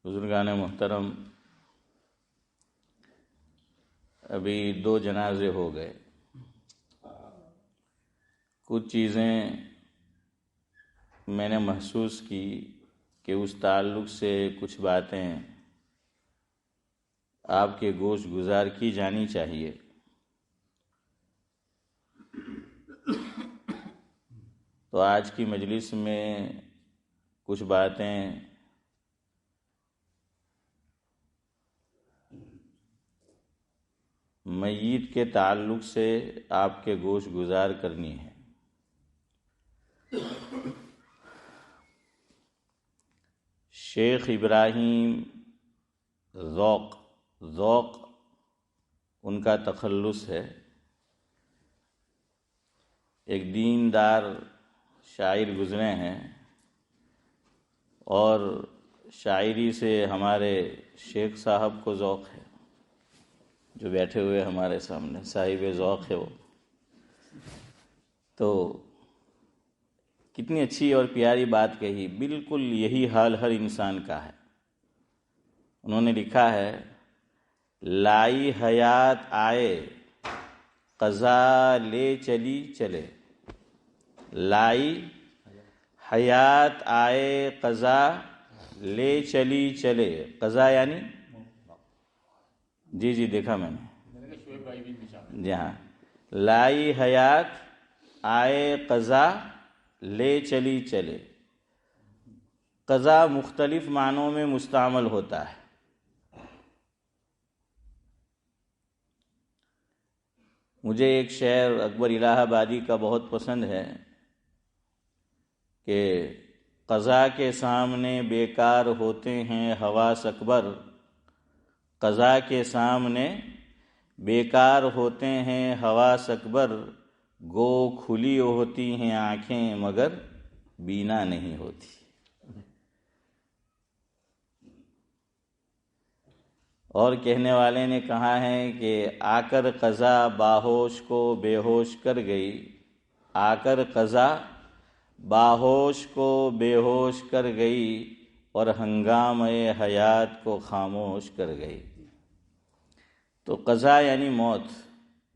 بزرگان محترم، ابھی 2 جنازے ہو گئے۔ کچھ چیزیں میں نے محسوس کی کہ اس تعلق سے کچھ باتیں آپ کے گوش گزار کی جانی چاہیے۔ تو آج کی مجلس میں کچھ باتیں میت کے تعلق سے آپ کے گوش گزار کرنی ہے۔ شیخ ابراہیم ذوق ان کا تخلص ہے۔ ایک دیندار شاعر گزرے ہیں اور شاعری سے ہمارے شیخ صاحب کو ذوق ہے، جو بیٹھے ہوئے ہمارے سامنے صاحب ذوق ہے وہ۔ تو کتنی اچھی اور پیاری بات کہی، بالکل یہی حال ہر انسان کا ہے۔ انہوں نے لکھا ہے، لائی حیات آئے قضا لے چلی چلے، لائی حیات آئے قضا لے چلی چلے۔ قضا یعنی جی دیکھا میں نے، جی ہاں، لائی حیات آئے قضا لے چلی چلے۔ قضا مختلف معنوں میں مستعمل ہوتا ہے۔ مجھے ایک شعر اکبر الہ آبادی کا بہت پسند ہے کہ قضا کے سامنے بیکار ہوتے ہیں حواس اکبر، قضا کے سامنے بیکار ہوتے ہیں حواس اکبر، گو کھلی ہوتی ہیں آنکھیں مگر بینا نہیں ہوتی۔ اور کہنے والے نے کہا ہے کہ آ کر قضا باہوش کو بے ہوش کر گئی، آ کر قضا باہوش کو بے ہوش کر گئی، اور ہنگامۂ حیات کو خاموش کر گئی۔ تو قضا یعنی موت۔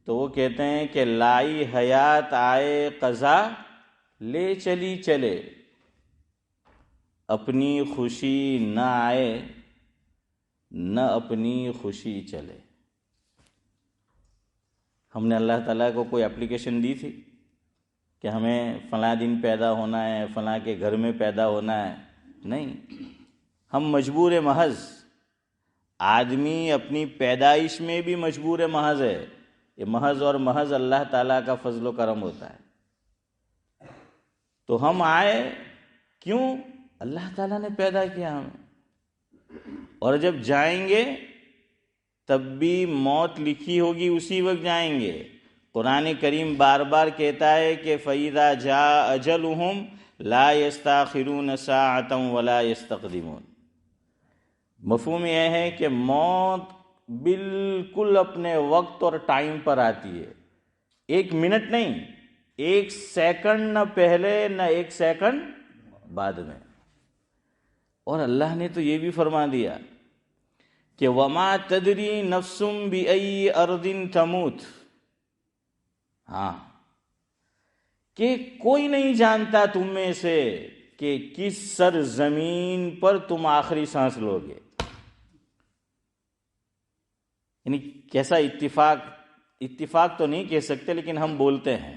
تو وہ کہتے ہیں کہ لائی حیات آئے قضا لے چلی چلے، اپنی خوشی نہ آئے نہ اپنی خوشی چلے۔ ہم نے اللہ تعالیٰ کو کوئی اپلیکیشن دی تھی کہ ہمیں فلاں دن پیدا ہونا ہے، فلاں کے گھر میں پیدا ہونا ہے؟ نہیں، ہم مجبور محض، آدمی اپنی پیدائش میں بھی مجبور محض ہے۔ یہ محض اور محض اللہ تعالیٰ کا فضل و کرم ہوتا ہے۔ تو ہم آئے کیوں؟ اللہ تعالیٰ نے پیدا کیا ہمیں، اور جب جائیں گے تب بھی موت لکھی ہوگی، اسی وقت جائیں گے۔ قرآن کریم بار بار کہتا ہے کہ فَإِذَا جَاءَ أَجَلُهُمْ لَا يَسْتَأْخِرُونَ سَاعَةً وَلَا يَسْتَقْدِمُونَ۔ مفہوم یہ ہے کہ موت بالکل اپنے وقت اور ٹائم پر آتی ہے، 1 منٹ نہیں، 1 سیکنڈ نہ پہلے نہ 1 سیکنڈ بعد میں۔ اور اللہ نے تو یہ بھی فرما دیا کہ وَمَا تَدْرِي نَفْسٌ بِأَيِّ أَرْضٍ تَمُوتُ۔ ہاں، کہ کوئی نہیں جانتا تم میں سے کہ کس سرزمین پر تم آخری سانس لو گے۔ یعنی کیسا اتفاق تو نہیں کہہ سکتے، لیکن ہم بولتے ہیں،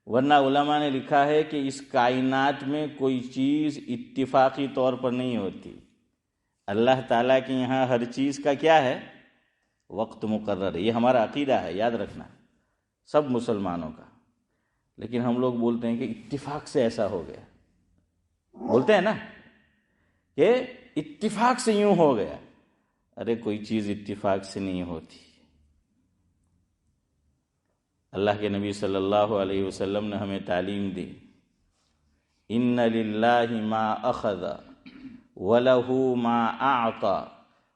ورنہ علماء نے لکھا ہے کہ اس کائنات میں کوئی چیز اتفاقی طور پر نہیں ہوتی۔ اللہ تعالیٰ کے یہاں ہر چیز کا کیا ہے؟ وقت مقرر ہے۔ یہ ہمارا عقیدہ ہے، یاد رکھنا، سب مسلمانوں کا۔ لیکن ہم لوگ بولتے ہیں کہ اتفاق سے ایسا ہو گیا، بولتے ہیں نا کہ اتفاق سے یوں ہو گیا۔ ارے کوئی چیز اتفاق سے نہیں ہوتی۔ اللہ کے نبی صلی اللہ علیہ وسلم نے ہمیں تعلیم دی، ان للہ ما اخذ وَلَهُ مَا أَعْطَى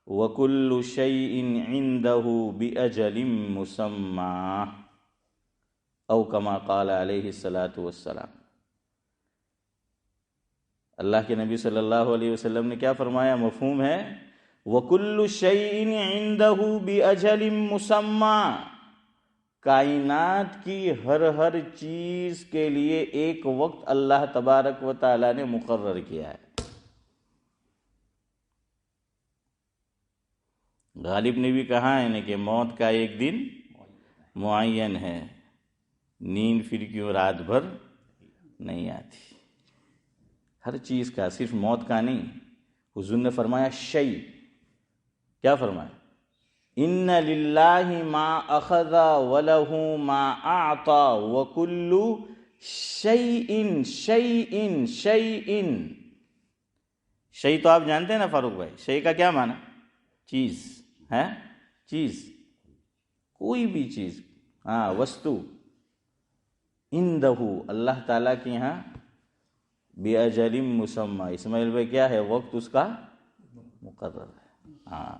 وَكُلُّ شَيْءٍ عِنْدَهُ بِأَجَلٍ مُّسَمًّى، او کما قال علیہ الصلاۃ والسلام۔ اللہ کے نبی صلی اللہ علیہ وسلم نے کیا فرمایا؟ مفہوم ہے وَكُلُّ شَيْءٍ عِندَهُ بِأَجَلٍ مُّسَمًّى، کائنات کی ہر چیز کے لیے ایک وقت اللہ تبارک و تعالیٰ نے مقرر کیا ہے۔ غالب نے بھی کہا ہے کہ موت کا ایک دن معین ہے، نیند پھر کیوں رات بھر نہیں آتی۔ ہر چیز کا، صرف موت کا نہیں۔ حضور نے فرمایا شیء، کیا فرمایا؟ ان للہ ما اخذ وله ما اعطى وكل شیء شیء شیء۔ شیء تو آپ جانتے ہیں نا فاروق بھائی، شیء کا کیا معنی؟ چیز ہے، چیز، کوئی بھی چیز، ہاں، وستو، اندہ، اللہ تعالیٰ کے یہاں، بِأَجَلٍ مُّسَمًّى، اسماعیل بھائی کیا ہے؟ وقت اس کا مقرر ہے۔ ہاں،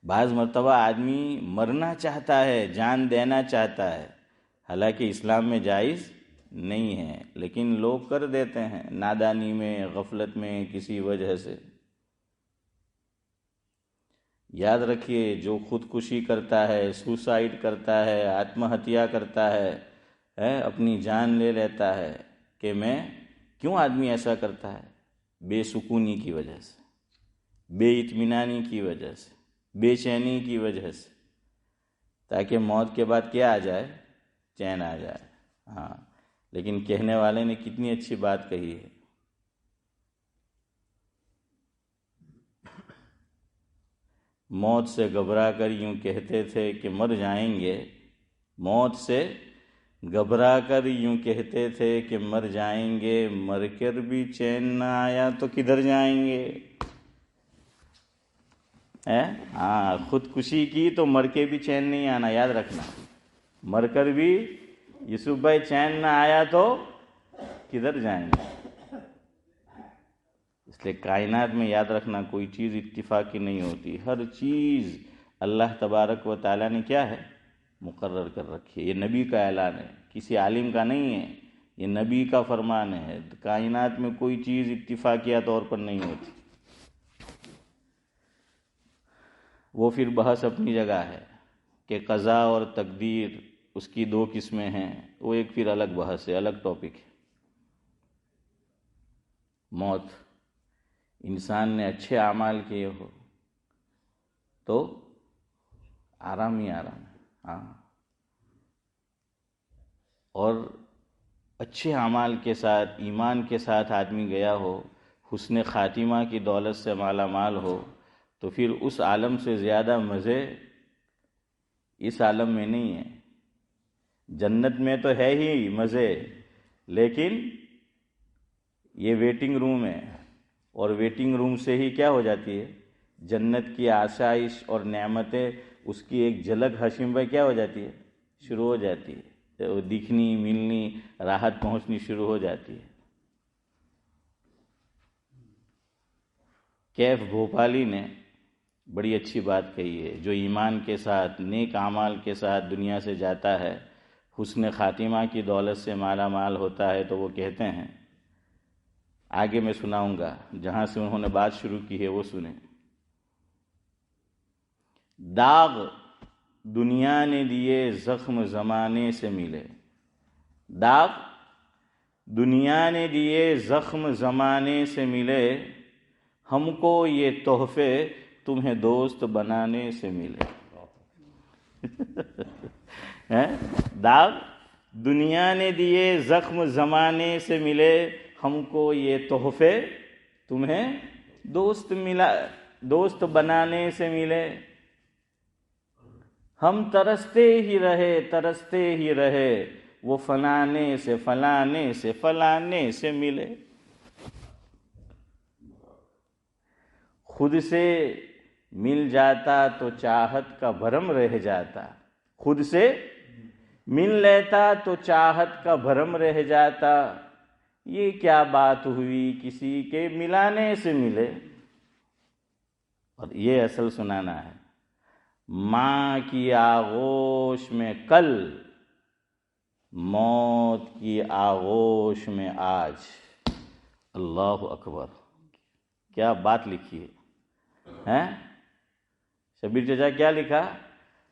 بعض مرتبہ آدمی مرنا چاہتا ہے، جان دینا چاہتا ہے، حالانکہ اسلام میں جائز نہیں ہے، لیکن لوگ کر دیتے ہیں نادانی میں، غفلت میں، کسی وجہ سے۔ یاد رکھیے، جو خودکشی کرتا ہے، سوسائڈ کرتا ہے، آتم ہتیا کرتا ہے، اپنی جان لے لیتا ہے، کہ میں کیوں آدمی ایسا کرتا ہے؟ بے سکونی کی وجہ سے، بے اطمینانی کی وجہ سے، بے چینی کی وجہ سے، تاکہ موت کے بعد کیا آ جائے؟ چین آ جائے۔ ہاں، لیکن کہنے والے نے کتنی اچھی بات کہی ہے۔ موت سے گھبرا کر یوں کہتے تھے کہ مر جائیں گے، موت سے گھبرا کر یوں کہتے تھے کہ مر جائیں گے، مر کر بھی چین نہ آیا تو کدھر جائیں گے؟ ہاں، خودکشی کی تو مر کے بھی چین نہیں آنا، یاد رکھنا۔ مر کر بھی یوسف بھائی چین نہ آیا تو کدھر جائیں گے؟ اس لیے کائنات میں یاد رکھنا، کوئی چیز اتفاقی نہیں ہوتی، ہر چیز اللہ تبارک و تعالیٰ نے کیا ہے؟ مقرر کر رکھی ہے۔ یہ نبی کا اعلان ہے، کسی عالم کا نہیں ہے، یہ نبی کا فرمان ہے۔ کائنات میں کوئی چیز اتفاقیہ طور پر نہیں ہوتی۔ وہ پھر بحث اپنی جگہ ہے کہ قضاء اور تقدیر، اس کی دو قسمیں ہیں، وہ ایک پھر الگ بحث ہے، الگ ٹاپک ہے۔ موت، انسان نے اچھے اعمال کیے ہو تو آرام ہی آرام ہے، ہاں، اور اچھے اعمال کے ساتھ، ایمان کے ساتھ آدمی گیا ہو، حسن خاتمہ کی دولت سے مالا مال ہو، تو پھر اس عالم سے زیادہ مزے اس عالم میں نہیں ہیں۔ جنت میں تو ہے ہی مزے، لیکن یہ ویٹنگ روم ہے، اور ویٹنگ روم سے ہی کیا ہو جاتی ہے؟ جنت کی آسائش اور نعمتیں، اس کی ایک جھلک ہاشم بھائی کیا ہو جاتی ہے؟ شروع ہو جاتی ہے، وہ دکھنی، ملنی، راحت پہنچنی شروع ہو جاتی ہے۔ کیف بھوپالی نے بڑی اچھی بات کہی ہے، جو ایمان کے ساتھ، نیک اعمال کے ساتھ دنیا سے جاتا ہے، حسن خاتمہ کی دولت سے مالا مال ہوتا ہے، تو وہ کہتے ہیں، آگے میں سناؤں گا، جہاں سے انہوں نے بات شروع کی ہے وہ سنیں۔ داغ دنیا نے دیے، زخم زمانے سے ملے، داغ دنیا نے دیے، زخم زمانے سے ملے، ہم کو یہ تحفے تمہیں دوست بنانے سے ملے۔ داغ دنیا نے دیے، زخم زمانے سے ملے، ہم کو یہ تحفے تمہیں دوست بنانے سے ملے۔ ہم ترستے ہی رہے، وہ فلانے سے فلانے سے ملے۔ خود سے مل جاتا تو چاہت کا بھرم رہ جاتا، خود سے مل لیتا تو چاہت کا بھرم رہ جاتا، یہ کیا بات ہوئی کسی کے ملانے سے ملے۔ اور یہ اصل سنانا ہے، ماں کی آغوش میں کل، موت کی آغوش میں آج، اللہ اکبر، کیا بات لکھی ہے شبیر چچا، کیا لکھا؟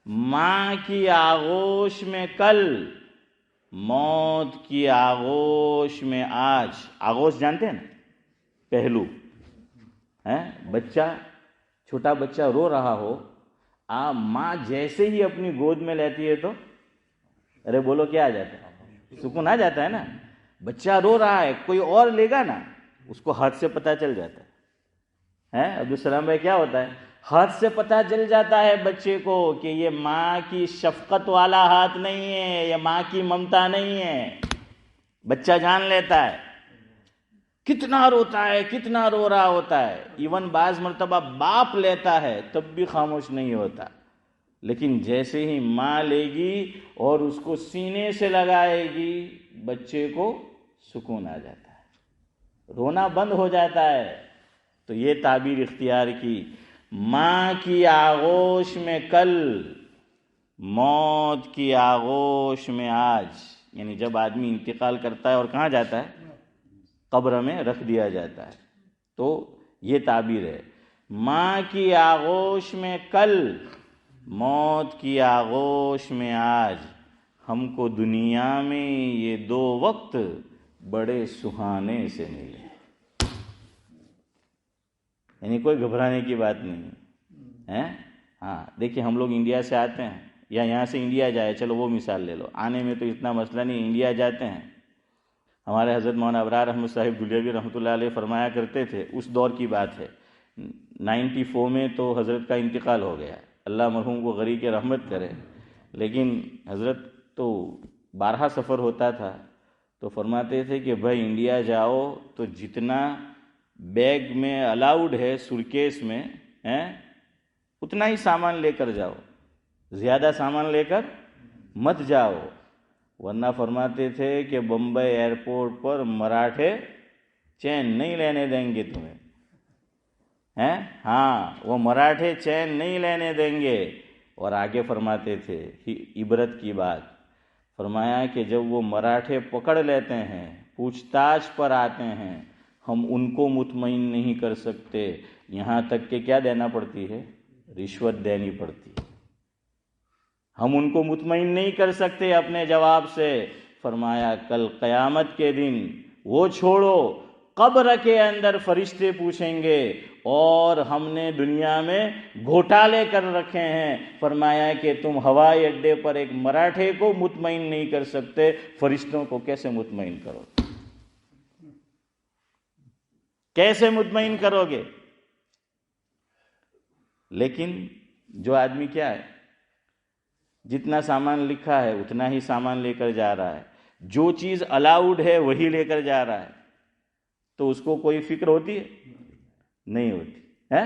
ماں کی آغوش میں کل، موت کی آغوش میں آج۔ آغوش جانتے ہیں نا، پہلو ہے، بچہ، چھوٹا بچہ رو رہا ہو، ماں جیسے ہی اپنی گود میں لیتی ہے تو ارے بولو کیا آ جاتا ہے؟ سکون آ جاتا ہے نا۔ بچہ رو رہا ہے، کوئی اور لے گا نا، اس کو ہاتھ سے پتہ چل جاتا ہے۔ عبدالسلام بھائی، کیا ہوتا ہے؟ ہاتھ سے پتہ چل جاتا ہے بچے کو کہ یہ ماں کی شفقت والا ہاتھ نہیں ہے، یہ ماں کی ممتا نہیں ہے۔ بچہ جان لیتا ہے، کتنا روتا ہے، کتنا رو رہا ہوتا ہے۔ ایون بعض مرتبہ باپ لیتا ہے تب بھی خاموش نہیں ہوتا، لیکن جیسے ہی ماں لے گی اور اس کو سینے سے لگائے گی، بچے کو سکون آ جاتا ہے، رونا بند ہو جاتا ہے۔ تو یہ تعبیر اختیار کی، ماں کی آغوش میں کل، موت کی آغوش میں آج، یعنی جب آدمی انتقال کرتا ہے اور کہاں جاتا ہے؟ قبر میں رکھ دیا جاتا ہے۔ تو یہ تعبیر ہے، ماں کی آغوش میں کل، موت کی آغوش میں آج، ہم کو دنیا میں یہ دو وقت بڑے سہانے سے ملے۔ یعنی کوئی گھبرانے کی بات نہیں ہے۔ ہاں دیکھیے، ہم لوگ انڈیا سے آتے ہیں یا یہاں سے انڈیا جائے، چلو وہ مثال لے لو، آنے میں تو اتنا مسئلہ نہیں، انڈیا جاتے ہیں، ہمارے حضرت مولانا ابرار احمد صاحب دلیاوی رحمۃ اللہ علیہ فرمایا کرتے تھے، اس دور کی بات ہے، 94 میں تو حضرت کا انتقال ہو گیا، اللہ مرحوم کو غریق رحمت کرے، لیکن حضرت تو 12 سفر ہوتا تھا، تو فرماتے تھے کہ بھائی انڈیا جاؤ تو جتنا بیگ میں الاؤڈ ہے، سورکیس میں اتنا ہی سامان لے کر جاؤ، زیادہ سامان لے کر مت جاؤ، ورنہ فرماتے تھے کہ بمبئی ایئرپورٹ پر مراٹھے چین نہیں لینے دیں گے تمہیں، ہاں وہ مراٹھے چین نہیں لینے دیں گے۔ اور آگے فرماتے تھے عبرت کی بات، فرمایا کہ جب وہ مراٹھے پکڑ لیتے ہیں، پوچھ تاچھ پر آتے ہیں، ہم ان کو مطمئن نہیں کر سکتے، یہاں تک کہ کیا دینا پڑتی ہے؟ رشوت دینی پڑتی ہے، ہم ان کو مطمئن نہیں کر سکتے اپنے جواب سے۔ فرمایا کل قیامت کے دن وہ چھوڑو، قبر کے اندر فرشتے پوچھیں گے، اور ہم نے دنیا میں گھوٹالے کر رکھے ہیں، فرمایا کہ تم ہوائی اڈے پر ایک مراٹھے کو مطمئن نہیں کر سکتے، فرشتوں کو کیسے مطمئن کرو؟ کیسے مطمئن کرو گے؟ لیکن جو آدمی کیا ہے، جتنا سامان لکھا ہے اتنا ہی سامان لے کر جا رہا ہے، جو چیز الاؤڈ ہے وہی لے کر جا رہا ہے، تو اس کو کوئی فکر ہوتی ہے؟ نہیں ہوتی ہے،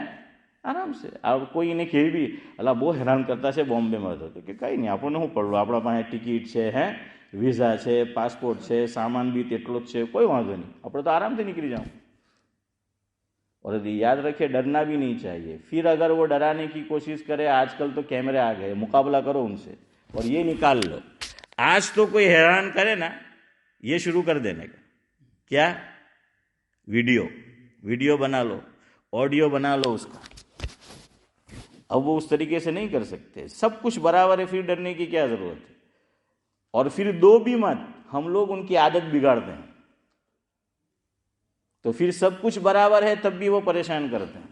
આરામ છે। કોઈ એને કહે બી અલા બહુ હેરાન કરતા છે બોમ્બેમાં તો કે કંઈ નહીં, આપણને શું પડવું, આપણા પાસે ટિકિટ છે, વિઝા છે, પાસપોર્ટ છે, સામાન બી તેટલો જ છે, કોઈ વાંધો નહીં, આપણે તો આરામથી નીકળી જાઉં۔ اور یاد رکھے ڈرنا بھی نہیں چاہیے، پھر اگر وہ ڈرانے کی کوشش کرے، آج کل تو کیمرے آ گئے، مقابلہ کرو ان سے اور یہ نکال لو۔ آج تو کوئی حیران کرے نا، یہ شروع کر دینے کا، کیا؟ ویڈیو بنا لو، آڈیو بنا لو اس کا۔ اب وہ اس طریقے سے نہیں کر سکتے، سب کچھ برابر ہے، پھر ڈرنے کی کیا ضرورت ہے؟ اور پھر دو بھی مت، ہم لوگ ان کی عادت بگاڑتے ہیں، تو پھر سب کچھ برابر ہے تب بھی وہ پریشان کرتے ہیں۔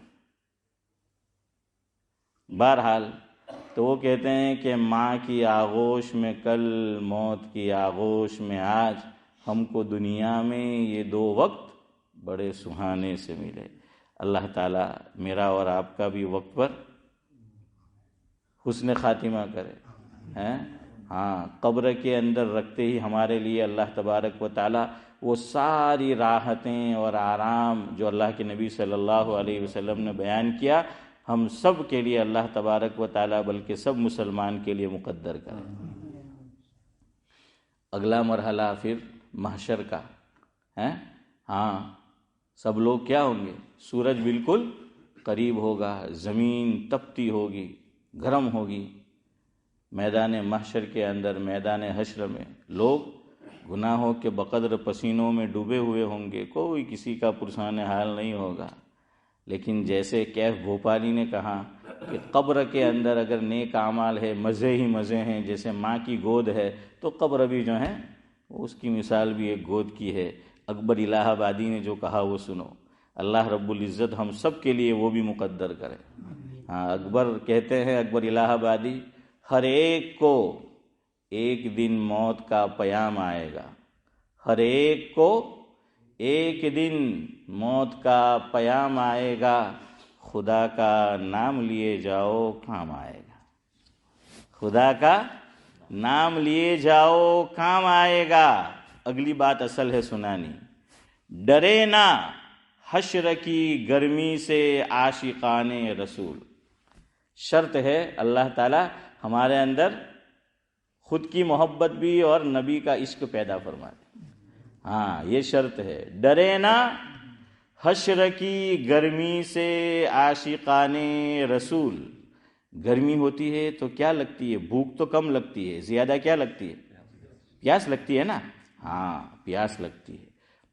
بہرحال تو وہ کہتے ہیں کہ ماں کی آغوش میں کل، موت کی آغوش میں آج، ہم کو دنیا میں یہ دو وقت بڑے سہانے سے ملے۔ اللہ تعالیٰ میرا اور آپ کا بھی وقت پر حسن خاتمہ کرے۔ ہاں، قبر کے اندر رکھتے ہی ہمارے لیے اللہ تبارک و تعالیٰ وہ ساری راحتیں اور آرام جو اللہ کے نبی صلی اللہ علیہ وسلم نے بیان کیا، ہم سب کے لیے اللہ تبارک و تعالیٰ بلکہ سب مسلمان کے لیے مقدر کرے۔ اگلا مرحلہ پھر محشر کا ہے۔ ہاں، سب لوگ کیا ہوں گے؟ سورج بالکل قریب ہوگا، زمین تپتی ہوگی، گرم ہوگی، میدان محشر کے اندر، میدان حشر میں لوگ گناہوں کے بقدر پسینوں میں ڈوبے ہوئے ہوں گے، کوئی کسی کا پرسان حال نہیں ہوگا۔ لیکن جیسے کیف بھوپالی نے کہا کہ قبر کے اندر اگر نیک اعمال ہے، مزے ہی مزے ہیں، جیسے ماں کی گود ہے، تو قبر بھی جو ہے اس کی مثال بھی ایک گود کی ہے۔ اکبر الہ آبادی نے جو کہا وہ سنو، اللہ رب العزت ہم سب کے لیے وہ بھی مقدر کرے۔ ہاں، اکبر کہتے ہیں، اکبر الہ آبادی، ہر ایک کو ایک دن موت کا پیام آئے گا، ہر ایک کو ایک دن موت کا پیام آئے گا، خدا کا نام لیے جاؤ کام آئے گا، خدا کا نام لیے جاؤ کام آئے گا۔ اگلی بات اصل ہے سنانی، ڈرے نہ حشر کی گرمی سے عاشقان رسول۔ شرط ہے اللہ تعالی ہمارے اندر خود کی محبت بھی اور نبی کا عشق پیدا فرما دے۔ ہاں، یہ شرط ہے، ڈرے نہ حشر کی گرمی سے عاشقان رسول۔ گرمی ہوتی ہے تو کیا لگتی ہے؟ بھوک تو کم لگتی ہے، زیادہ کیا لگتی ہے؟ پیاس لگتی ہے نا؟ ہاں، پیاس لگتی ہے۔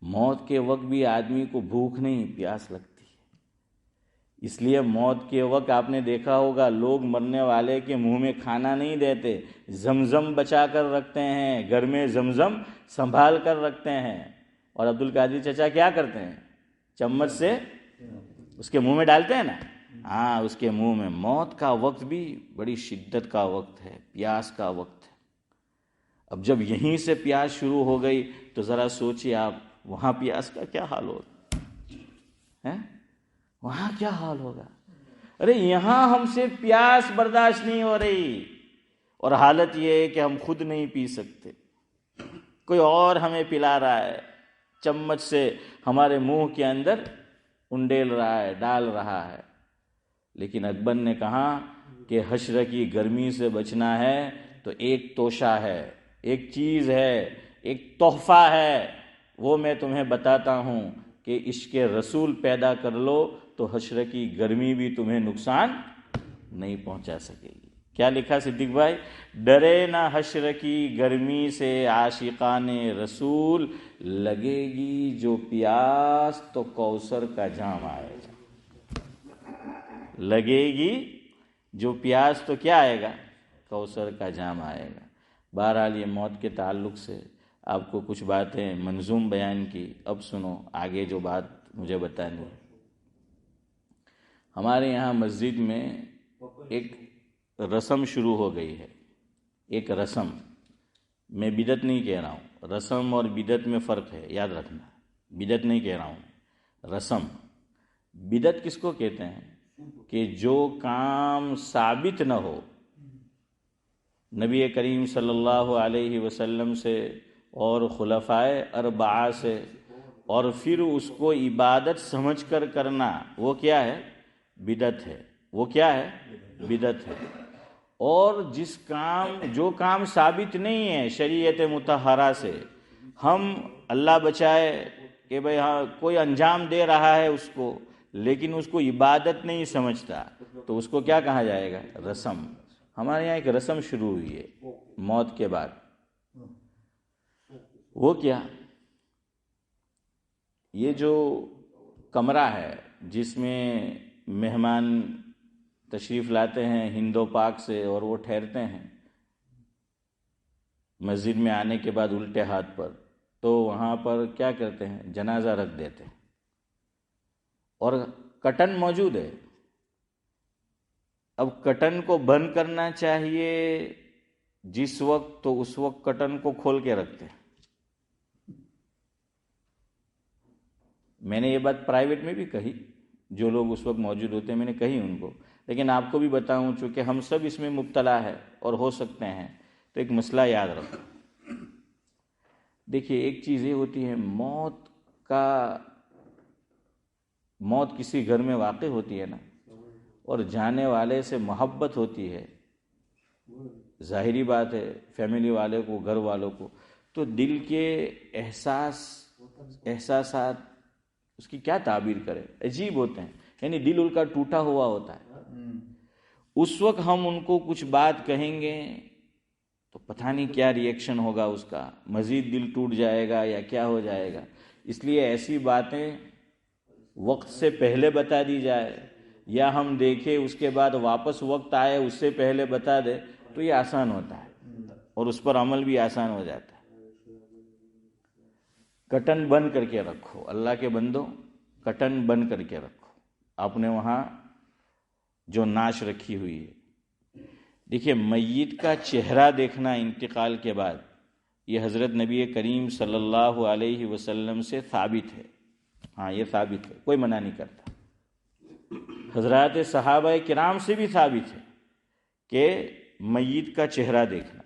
موت کے وقت بھی آدمی کو بھوک نہیں، پیاس لگتی ہے۔ اس لیے موت کے وقت آپ نے دیکھا ہوگا لوگ مرنے والے کے منہ میں کھانا نہیں دیتے، زمزم بچا کر رکھتے ہیں، گھر میں زمزم سنبھال کر رکھتے ہیں۔ اور عبد القادر چچا کیا کرتے ہیں؟ چمچ سے اس کے منہ میں ڈالتے ہیں نا۔ ہاں، اس کے منہ میں۔ موت کا وقت بھی بڑی شدت کا وقت ہے، پیاس کا وقت ہے۔ اب جب یہیں سے پیاس شروع ہو گئی تو ذرا سوچیے آپ وہاں پیاس کا کیا حال ہوگا، وہاں کیا حال ہوگا؟ ارے یہاں ہم سے پیاس برداشت نہیں ہو رہی، اور حالت یہ ہے کہ ہم خود نہیں پی سکتے، کوئی اور ہمیں پلا رہا ہے، چمچ سے ہمارے منہ کے اندر انڈیل رہا ہے، ڈال رہا ہے۔ لیکن اکبر نے کہا کہ حشر کی گرمی سے بچنا ہے تو ایک توشہ ہے، ایک چیز ہے، ایک تحفہ ہے، وہ میں تمہیں بتاتا ہوں کہ عشق رسول پیدا کر لو تو حشر کی گرمی بھی تمہیں نقصان نہیں پہنچا سکے گی۔ کیا لکھا صدیق بھائی؟ ڈرے نہ حشر کی گرمی سے عاشقان رسول، لگے گی جو پیاس تو کوثر کا جام آئے گا۔ لگے گی جو پیاس تو کیا آئے گا؟ کوثر کا جام آئے گا۔ بہرحال یہ موت کے تعلق سے آپ کو کچھ باتیں منظوم بیان کی۔ اب سنو آگے جو بات مجھے بتانی ہے۔ ہمارے یہاں مسجد میں ایک رسم شروع ہو گئی ہے، ایک رسم، میں بدعت نہیں کہہ رہا ہوں، رسم اور بدعت میں فرق ہے، یاد رکھنا، بدعت نہیں کہہ رہا ہوں، رسم۔ بدعت کس کو کہتے ہیں؟ کہ جو کام ثابت نہ ہو نبی کریم صلی اللہ علیہ وسلم سے اور خلفائے اربعہ سے، اور پھر اس کو عبادت سمجھ کر کرنا، وہ کیا ہے؟ بدعت ہے۔ وہ کیا ہے؟ بدعت ہے۔ اور جو کام ثابت نہیں ہے شریعت مطہرہ سے، ہم اللہ بچائے کہ بھئی ہاں کوئی انجام دے رہا ہے اس کو، لیکن اس کو عبادت نہیں سمجھتا، تو اس کو کیا کہا جائے گا؟ رسم۔ ہمارے یہاں ایک رسم شروع ہوئی ہے موت کے بعد۔ وہ کیا؟ یہ جو کمرہ ہے جس میں مہمان تشریف لاتے ہیں ہند و پاک سے اور وہ ٹھہرتے ہیں مسجد میں آنے کے بعد الٹے ہاتھ پر، تو وہاں پر کیا کرتے ہیں؟ جنازہ رکھ دیتے ہیں، اور کٹن موجود ہے۔ اب کٹن کو بند کرنا چاہیے جس وقت، تو اس وقت کٹن کو کھول کے رکھتے ہیں۔ میں نے یہ بات پرائیویٹ میں بھی کہی، جو لوگ اس وقت موجود ہوتے ہیں میں نے کہی ان کو، لیکن آپ کو بھی بتاؤں چونکہ ہم سب اس میں مبتلا ہے اور ہو سکتے ہیں، تو ایک مسئلہ یاد رکھو۔ دیکھیے ایک چیز یہ ہوتی ہے، موت کسی گھر میں واقع ہوتی ہے نا، اور جانے والے سے محبت ہوتی ہے، ظاہری بات ہے، فیملی والے کو، گھر والوں کو، تو دل کے احساسات اس کی کیا تعبیر کرے، عجیب ہوتے ہیں، یعنی دل ان کا ٹوٹا ہوا ہوتا ہے۔ اس وقت ہم ان کو کچھ بات کہیں گے تو پتہ نہیں کیا ریئیکشن ہوگا اس کا، مزید دل ٹوٹ جائے گا یا کیا ہو جائے گا. اس لیے ایسی باتیں وقت سے پہلے بتا دی جائے، یا ہم دیکھیں اس کے بعد واپس وقت آئے اس سے پہلے بتا دے، تو یہ آسان ہوتا ہے اور اس پر عمل بھی آسان ہو جاتا ہے. کٹن بند کر کے رکھو، اللہ کے بندو کٹن بند کر کے رکھو. آپ نے وہاں جو ناش رکھی ہوئی ہے، دیکھیے میت کا چہرہ دیکھنا انتقال کے بعد، یہ حضرت نبی کریم صلی اللہ علیہ وسلم سے ثابت ہے. ہاں یہ ثابت ہے، کوئی منع نہیں کرتا. حضرات صحابہ کرام سے بھی ثابت ہے کہ میت کا چہرہ دیکھنا.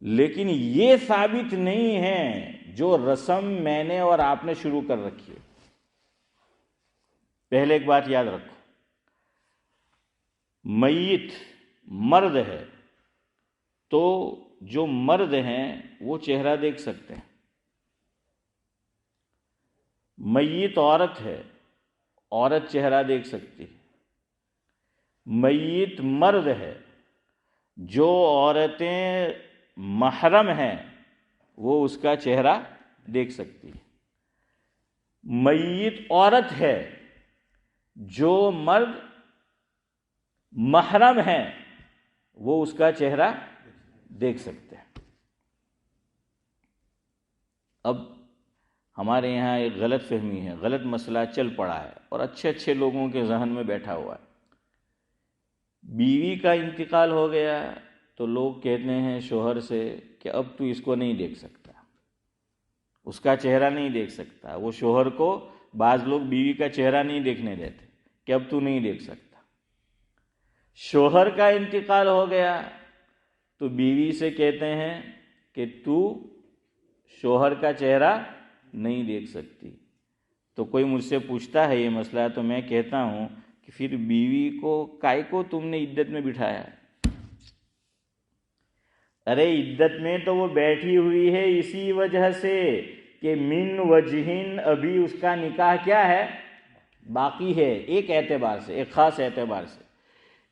لیکن یہ ثابت نہیں ہے جو رسم میں نے اور آپ نے شروع کر رکھی ہے. پہلے ایک بات یاد رکھو، میت مرد ہے تو جو مرد ہیں وہ چہرہ دیکھ سکتے ہیں. میت عورت ہے، عورت چہرہ دیکھ سکتی ہے. میت مرد ہے، جو عورتیں محرم ہیں وہ اس کا چہرہ دیکھ سکتی ہے. میت عورت ہے، جو مرد محرم ہیں وہ اس کا چہرہ دیکھ سکتے ہیں. اب ہمارے یہاں ایک غلط فہمی ہے، غلط مسئلہ چل پڑا ہے اور اچھے اچھے لوگوں کے ذہن میں بیٹھا ہوا ہے. بیوی کا انتقال ہو گیا تو لوگ کہتے ہیں شوہر سے کہ اب تو اس کو نہیں دیکھ سکتا، اس کا چہرہ نہیں دیکھ سکتا. وہ شوہر کو بعض لوگ بیوی کا چہرہ نہیں دیکھنے دیتے کہ اب تو نہیں دیکھ سکتا. شوہر کا انتقال ہو گیا تو بیوی سے کہتے ہیں کہ تو شوہر کا چہرہ نہیں دیکھ سکتی. تو کوئی مجھ سے پوچھتا ہے یہ مسئلہ تو میں کہتا ہوں کہ پھر بیوی کو کائے کو تم نے عدت میں بٹھایا؟ ارے عدت میں تو وہ بیٹھی ہوئی ہے اسی وجہ سے کہ من وجہن ابھی اس کا نکاح کیا ہے؟ باقی ہے، ایک اعتبار سے، ایک خاص اعتبار سے.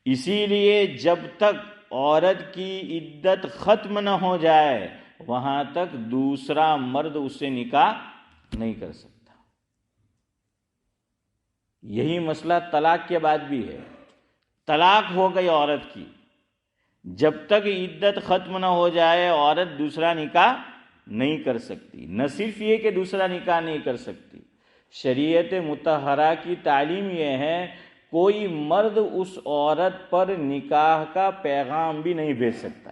اسی لیے جب تک عورت کی عدت ختم نہ ہو جائے وہاں تک دوسرا مرد اس سے نکاح نہیں کر سکتا. یہی مسئلہ طلاق کے بعد بھی ہے. طلاق ہو گئی عورت کی، جب تک عدت ختم نہ ہو جائے عورت دوسرا نکاح نہیں کر سکتی. نہ صرف یہ کہ دوسرا نکاح نہیں کر سکتی، شریعت مطہرہ کی تعلیم یہ ہے کوئی مرد اس عورت پر نکاح کا پیغام بھی نہیں بھیج سکتا.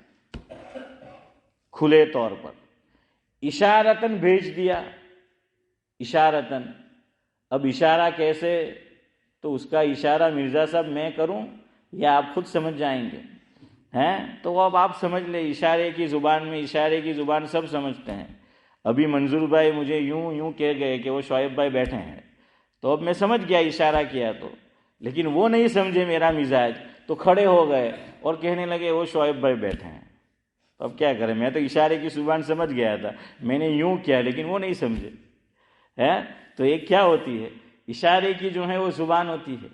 کھلے طور پر اشارتاً بھیج دیا، اشارتاً. اب اشارہ کیسے؟ تو اس کا اشارہ مرزا صاحب میں کروں یا آپ خود سمجھ جائیں گے ہیں؟ تو اب آپ سمجھ لیں اشارے کی زبان میں، اشارے کی زبان سب سمجھتے ہیں. ابھی منظور بھائی مجھے یوں کہہ گئے کہ وہ شعیب بھائی بیٹھے ہیں، تو اب میں سمجھ گیا اشارہ کیا تو، لیکن وہ نہیں سمجھے میرا مزاج، تو کھڑے ہو گئے اور کہنے لگے وہ شعیب بھائی بیٹھے ہیں. اب کیا کریں؟ میں تو اشارے کی زبان سمجھ گیا تھا، میں نے یوں کیا لیکن وہ نہیں سمجھے. تو ایک کیا ہوتی ہے؟ اشارے کی جو ہے وہ زبان ہوتی ہے.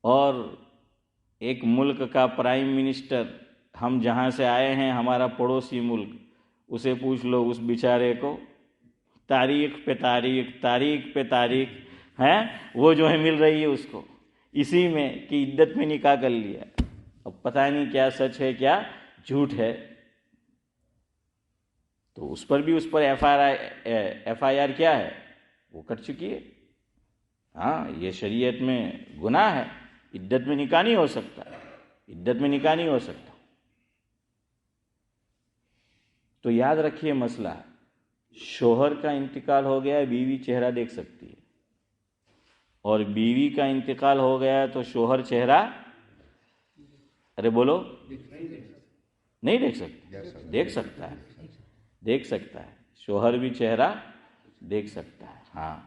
اور ایک ملک کا پرائم منسٹر، ہم جہاں سے آئے ہیں ہمارا پڑوسی ملک، اسے پوچھ لو اس بیچارے کو تاریخ پہ تاریخ ہیں وہ جو ہے مل رہی ہے اس کو اسی میں کہ عدت میں نکاح کر لیا. اب پتہ نہیں کیا سچ ہے کیا جھوٹ ہے. تو اس پر ایف آئی آر کیا ہے وہ کٹ چکی ہے. ہاں یہ شریعت میں گناہ ہے، عدت میں نکاح نہیں ہو سکتا، عدت میں نکاح نہیں ہو سکتا. تو یاد رکھیے مسئلہ، شوہر کا انتقال ہو گیا بیوی چہرہ دیکھ سکتی ہے، اور بیوی کا انتقال ہو گیا تو شوہر چہرہ ارے بولو نہیں دیکھ سکتا. دیکھ سکتا ہے شوہر بھی چہرہ دیکھ سکتا ہے. ہاں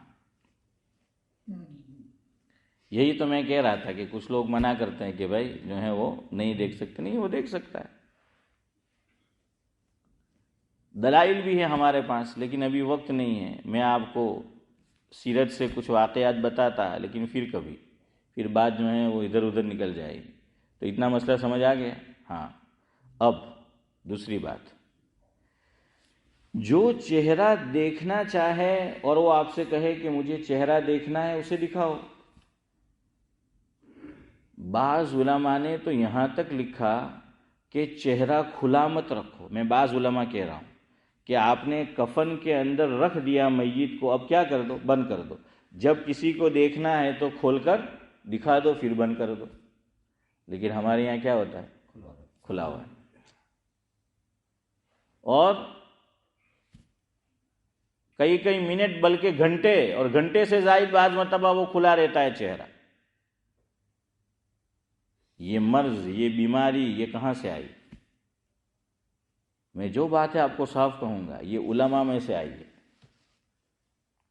یہی تو میں کہہ رہا تھا کہ کچھ لوگ منع کرتے ہیں کہ بھائی جو ہے وہ نہیں دیکھ سکتے. نہیں، وہ دیکھ سکتا ہے. دلائل بھی ہے ہمارے پاس لیکن ابھی وقت نہیں ہے. میں آپ کو سیرت سے کچھ واقعات بتاتا لیکن پھر بات جو ہے وہ ادھر ادھر نکل جائے گی. تو اتنا مسئلہ سمجھ آ گیا؟ ہاں اب دوسری بات، جو چہرہ دیکھنا چاہے اور وہ آپ سے کہے کہ مجھے چہرہ دیکھنا ہے، اسے دکھاؤ۔ بعض علماء نے تو یہاں تک لکھا کہ چہرہ کھلا مت رکھو۔ میں بعض علماء کہہ رہا ہوں کہ آپ نے کفن کے اندر رکھ دیا میت کو، اب کیا کر دو؟ بند کر دو۔ جب کسی کو دیکھنا ہے تو کھول کر دکھا دو، پھر بند کر دو۔ لیکن ہمارے یہاں کیا ہوتا ہے؟ کھلا ہوا ہے، اور کئی منٹ بلکہ گھنٹے اور گھنٹے سے زائد بعض مرتبہ وہ کھلا رہتا ہے چہرہ۔ یہ مرض، یہ بیماری، یہ کہاں سے آئی؟ میں جو بات ہے آپ کو صاف کہوں گا، یہ علماء میں سے آئی ہے،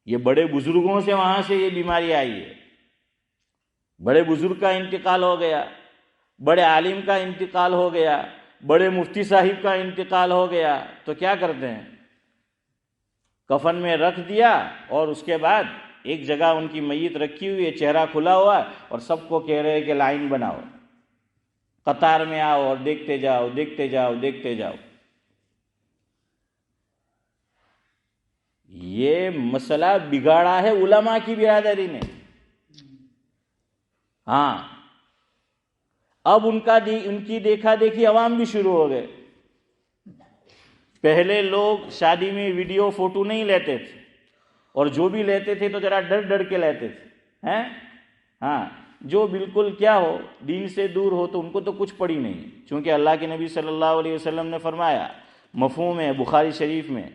یہ بڑے بزرگوں سے وہاں سے یہ بیماری آئی ہے۔ بڑے بزرگ کا انتقال ہو گیا، بڑے عالم کا انتقال ہو گیا، بڑے مفتی صاحب کا انتقال ہو گیا، تو کیا کرتے ہیں؟ کفن میں رکھ دیا اور اس کے بعد ایک جگہ ان کی میت رکھی ہوئی ہے، چہرہ کھلا ہوا ہے، اور سب کو کہہ رہے کہ لائن بناؤ، قطار میں آؤ اور دیکھتے جاؤ، دیکھتے جاؤ، دیکھتے جاؤ۔ یہ مسئلہ بگاڑا ہے علماء کی برادری نے۔ ہاں، اب ان کی دیکھا دیکھی عوام بھی شروع ہو گئے۔ پہلے لوگ شادی میں ویڈیو فوٹو نہیں لیتے تھے، اور جو بھی لیتے تھے تو ذرا ڈر ڈر کے لیتے تھے، ہاں، جو بالکل کیا ہو، دین سے دور ہو، تو ان کو تو کچھ پڑی نہیں، چونکہ اللہ کے نبی صلی اللہ علیہ وسلم نے فرمایا، مفہوم ہے بخاری شریف میں،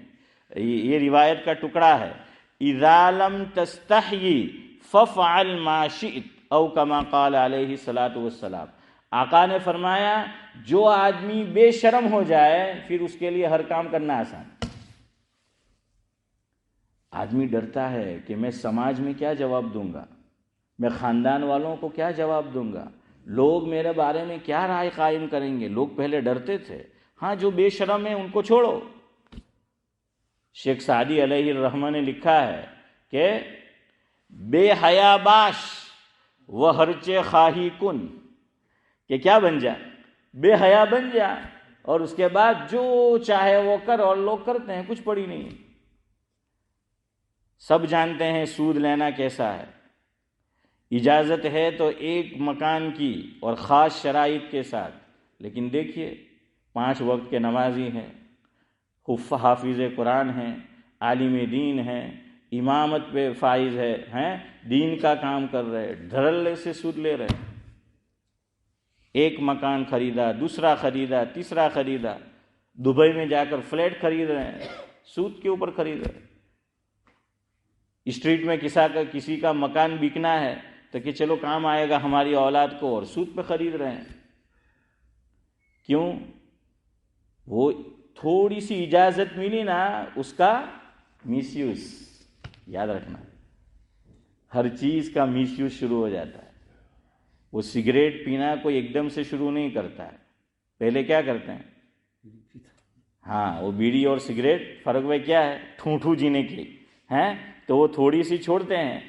یہ روایت کا ٹکڑا ہے، اذا لم تستحی فافعل ما شئت، او کما قال علیہ الصلوۃ والسلام۔ آقا نے فرمایا جو آدمی بے شرم ہو جائے پھر اس کے لیے ہر کام کرنا آسان۔ آدمی ڈرتا ہے کہ میں سماج میں کیا جواب دوں گا، میں خاندان والوں کو کیا جواب دوں گا، لوگ میرے بارے میں کیا رائے قائم کریں گے۔ لوگ پہلے ڈرتے تھے، ہاں جو بے شرم ہے ان کو چھوڑو۔ شیخ سعدی علیہ الرحمہ نے لکھا ہے کہ بے حیا باش و ہرچے خواہی کن، کہ کیا بن جا؟ بے حیا بن جا، اور اس کے بعد جو چاہے وہ کر، اور لوگ کرتے ہیں، کچھ پڑی نہیں۔ سب جانتے ہیں سود لینا کیسا ہے۔ اجازت ہے تو ایک مکان کی اور خاص شرائط کے ساتھ، لیکن دیکھیے 5 وقت کے نمازی ہیں، حافظ قرآن ہیں، عالم دین ہیں، امامت پہ فائز ہیں، دین کا کام کر رہے، دھڑلے سے سود لے رہے۔ ایک مکان خریدا، دوسرا خریدا، تیسرا خریدا، دبئی میں جا کر فلیٹ خرید رہے ہیں، سود کے اوپر خرید رہے۔ اسٹریٹ میں کسی کا مکان بکنا ہے تو کہ چلو کام آئے گا ہماری اولاد کو، اور سود پہ خرید رہے ہیں۔ کیوں؟ وہ تھوڑی سی اجازت ملی نا، اس کا میس یوز، یاد رکھنا، ہر چیز کا میس یوز شروع ہو جاتا ہے۔ وہ سگریٹ پینا کوئی ایک دم سے شروع نہیں کرتا ہے، پہلے کیا کرتے ہیں؟ ہاں، وہ بیڑی اور سگریٹ فرق میں کیا ہے؟ ٹھونٹھو جینے کی ہیں، تو وہ تھوڑی سی چھوڑتے ہیں۔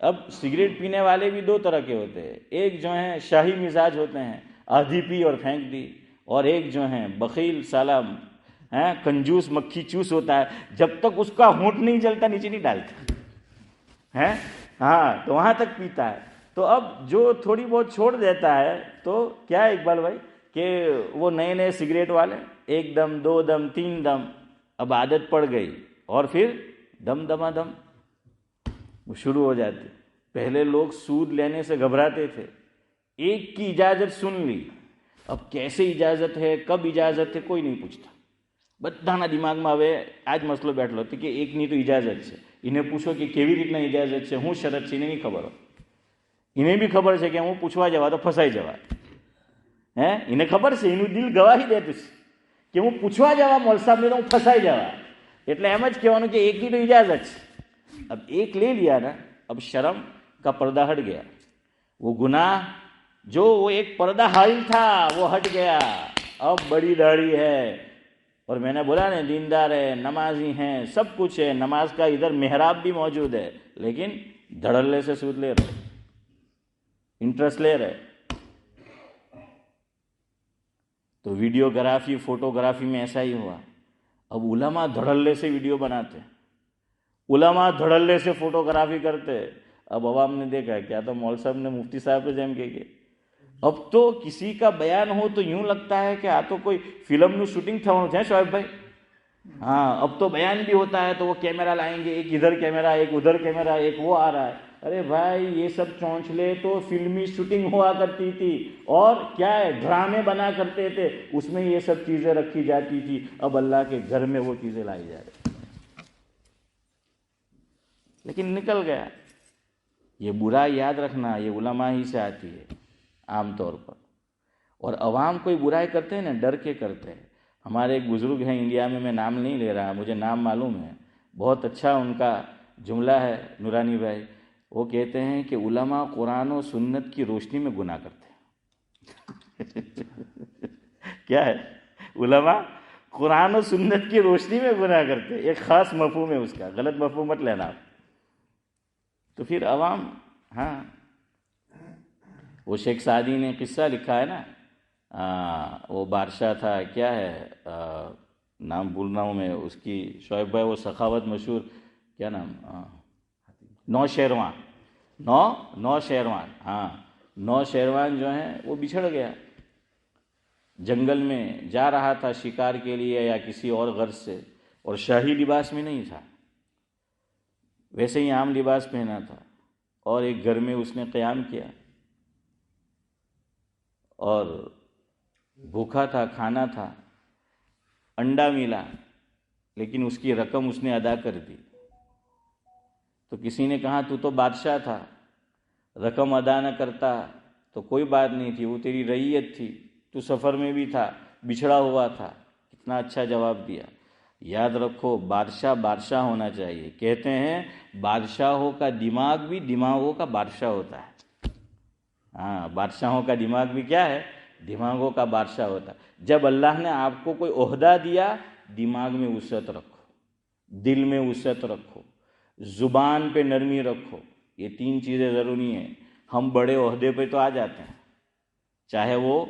اب سگریٹ پینے والے بھی 2 طرح کے ہوتے ہیں، ایک جو ہیں شاہی مزاج ہوتے ہیں، آدھی پی اور پھینک دی، اور ایک جو ہیں بخیل سالہ کنجوس مکھی چوس ہوتا ہے، جب تک اس کا ہونٹ نہیں جلتا نیچے نہیں ڈالتا ہے، ہاں، تو وہاں تک پیتا ہے۔ تو اب جو تھوڑی بہت چھوڑ دیتا ہے تو کیا ہے اقبال بھائی کہ وہ نئے سگریٹ والے 1 دم 2 دم 3 دم، اب عادت پڑ گئی، اور پھر دم دما دم وہ شروع ہو جاتے۔ پہلے لوگ سود لینے سے گھبراتے تھے، ایک کی اجازت سن لی، اب کیسے اجازت ہے، کب اجازت ہے، کوئی نہیں پوچھتا۔ بدھانا دماغ میں હવે આજ મસલો બેઠલો હતો કે એકની તો ઇજાજત છે, એને પૂછો કે કેવી રીતના ઇજાજત છે, હું શરત છે, એને નહીં ખબર હોય। એને બી ખબર છે કે હું પૂછવા જવા તો ફસાઈ જવા, એને ખબર છે, એનું દિલ ગવાહી દેતું છે કે હું પૂછવા જવા મૌલવી સાહેબને તો હું ફસાઈ જવા, એટલે એમ જ કહેવાનું કે એકની તો ઇજાજત છે। اب ایک لے لیا نا، اب شرم کا پردہ ہٹ گیا، وہ گناہ جو وہ ایک پردہ حائل تھا وہ ہٹ گیا، اب بڑی داڑھی ہے، اور میں نے بولا نا دیندار ہے، نمازی ہیں، سب کچھ ہے، نماز کا ادھر محراب بھی موجود ہے، لیکن دھڑلے سے سود لے رہے، انٹرسٹ لے رہے۔ تو ویڈیوگرافی فوٹوگرافی میں ایسا ہی ہوا. اب علماء دھڑلے سے ویڈیو بناتے, علماء دھڑلے سے فوٹوگرافی کرتے. اب عوام نے دیکھا کیا تو مول صاحب نے مفتی صاحب پہ جم کے اب تو کسی کا بیان ہو تو یوں لگتا ہے کہ تو کوئی فلم میں شوٹنگ تھا ہے شعیب بھائی. ہاں اب تو بیان بھی ہوتا ہے تو وہ کیمرہ لائیں گے, ایک ادھر کیمرہ ایک ادھر کیمرہ ایک وہ آ رہا ہے. ارے بھائی یہ سب چونچلے تو فلمی شوٹنگ ہوا کرتی تھی, اور کیا ہے ڈرامے بنا کرتے تھے, اس میں یہ سب چیزیں رکھی جاتی تھی. اب اللہ کے گھر میں وہ چیزیں لائی جا رہی, لیکن نکل گیا. یہ برا یاد رکھنا یہ علماء ہی سے آتی ہے عام طور پر. اور عوام کوئی برائی کرتے ہیں نا ڈر کے کرتے ہیں. ہمارے ایک بزرگ ہیں انڈیا میں نام نہیں لے رہا, مجھے نام معلوم ہے, بہت اچھا ان کا جملہ ہے نورانی بھائی. وہ کہتے ہیں کہ علماء قرآن و سنت کی روشنی میں گناہ کرتے ہیں. کیا ہے؟ علماء قرآن و سنت کی روشنی میں گناہ کرتے ہیں. ایک خاص مفہوم ہے اس کا, غلط مفہوم مت لینا. تو پھر عوام, ہاں وہ شیخ سعدی نے قصہ لکھا ہے نا, وہ بادشاہ تھا, کیا ہے نام بھول رہا ہوں میں اس کی, شعیب بھائی وہ سخاوت مشہور, کیا نام, نوشیروان. ہاں نوشیروان جو ہیں وہ بچھڑ گیا, جنگل میں جا رہا تھا شکار کے لیے یا کسی اور غرض سے, اور شاہی لباس میں نہیں تھا, ویسے ہی عام لباس پہنا تھا. اور ایک گھر میں اس نے قیام کیا اور بھوکا تھا, کھانا تھا, انڈا ملا, لیکن اس کی رقم اس نے ادا کر دی. تو کسی نے کہا تو بادشاہ تھا, رقم ادا نہ کرتا تو کوئی بات نہیں تھی, وہ تیری رعیت تھی, تو سفر میں بھی تھا, بچھڑا ہوا تھا. کتنا اچھا جواب دیا. یاد رکھو بادشاہ ہونا چاہیے. کہتے ہیں بادشاہوں کا دماغ بھی دماغوں کا بادشاہ ہوتا ہے. ہاں بادشاہوں کا دماغ بھی کیا ہے, دماغوں کا بادشاہ ہوتا ہے. جب اللہ نے آپ کو کوئی عہدہ دیا, دماغ میں وسعت رکھو, دل میں وسعت رکھو, زبان پہ نرمی رکھو. یہ 3 چیزیں ضروری ہیں. ہم بڑے عہدے پہ تو آ جاتے ہیں, چاہے وہ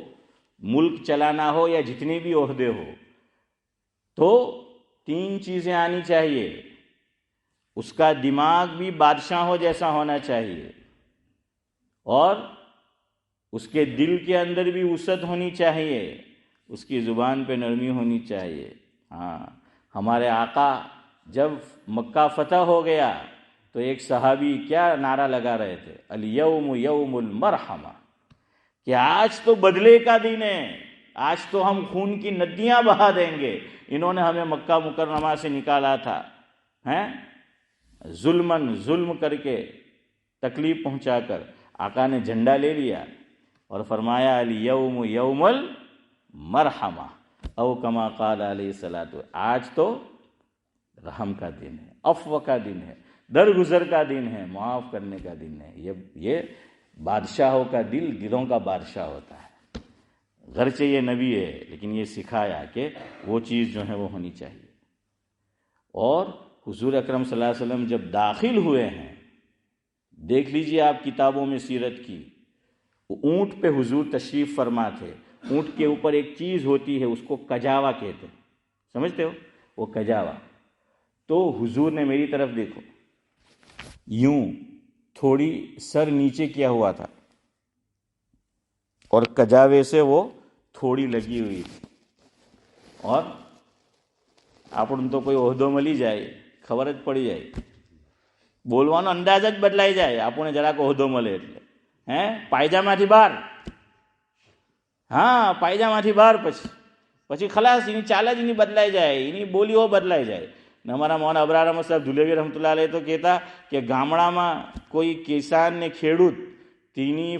ملک چلانا ہو یا جتنے بھی عہدے ہو, تو 3 چیزیں آنی چاہیے. اس کا دماغ بھی بادشاہوں جیسا ہونا چاہیے, اور اس کے دل کے اندر بھی وسعت ہونی چاہیے, اس کی زبان پہ نرمی ہونی چاہیے. ہاں ہمارے آقا جب مکہ فتح ہو گیا تو ایک صحابی کیا نعرہ لگا رہے تھے, الیوم یوم المرحمہ, کہ آج تو بدلے کا دن ہے, آج تو ہم خون کی ندیاں بہا دیں گے. انہوں نے ہمیں مکہ مکرمہ سے نکالا تھا, ظلم کر کے, تکلیف پہنچا کر. آقا نے جھنڈا لے لیا اور فرمایا الیوم یوم المرحمہ, او کما قال علیہ الصلوۃ. آج تو رحم کا دن ہے, عفو کا دن ہے, درگزر کا دن ہے, معاف کرنے کا دن ہے. یہ بادشاہوں کا دلوں کا بادشاہ ہوتا ہے. گرچہ یہ نبی ہے لیکن یہ سکھایا کہ وہ چیز جو ہے وہ ہونی چاہیے. اور حضور اکرم صلی اللہ علیہ وسلم جب داخل ہوئے ہیں, دیکھ لیجئے آپ کتابوں میں سیرت کی, اونٹ پہ حضور تشریف فرما تھے. اونٹ کے اوپر ایک چیز ہوتی ہے, اس کو کجاوا کہتے ہیں, سمجھتے ہو وہ کجاوا. تو حضور نے میری طرف دیکھو, یوں تھوڑی سر نیچے کیا ہوا تھا, اور کجاوے سے وہ تھوڑی لگی ہوئی تھی. اور آپ تو کوئی عہدوں ملی جائے, خبر જ પડી જાય, બોલવાનો અંદાજ જ બદલાઈ જાય આપણે જરાક عہدો મળે એટલે. પાયજામાથી બહાર, હા પાયજામાથી બહાર, પછી ખલાસ, એની ચાલ જ એની બદલાઈ જાય, એની બોલીઓ બદલાઈ જાય. ને અમારા મોહન અબરાર અહમદ સાહેબ ધુલેવી રહમતુલ્લાહ અલૈહ તો કહેતા કે ગામડામાં કોઈ કિસાન ને ખેડૂત તેની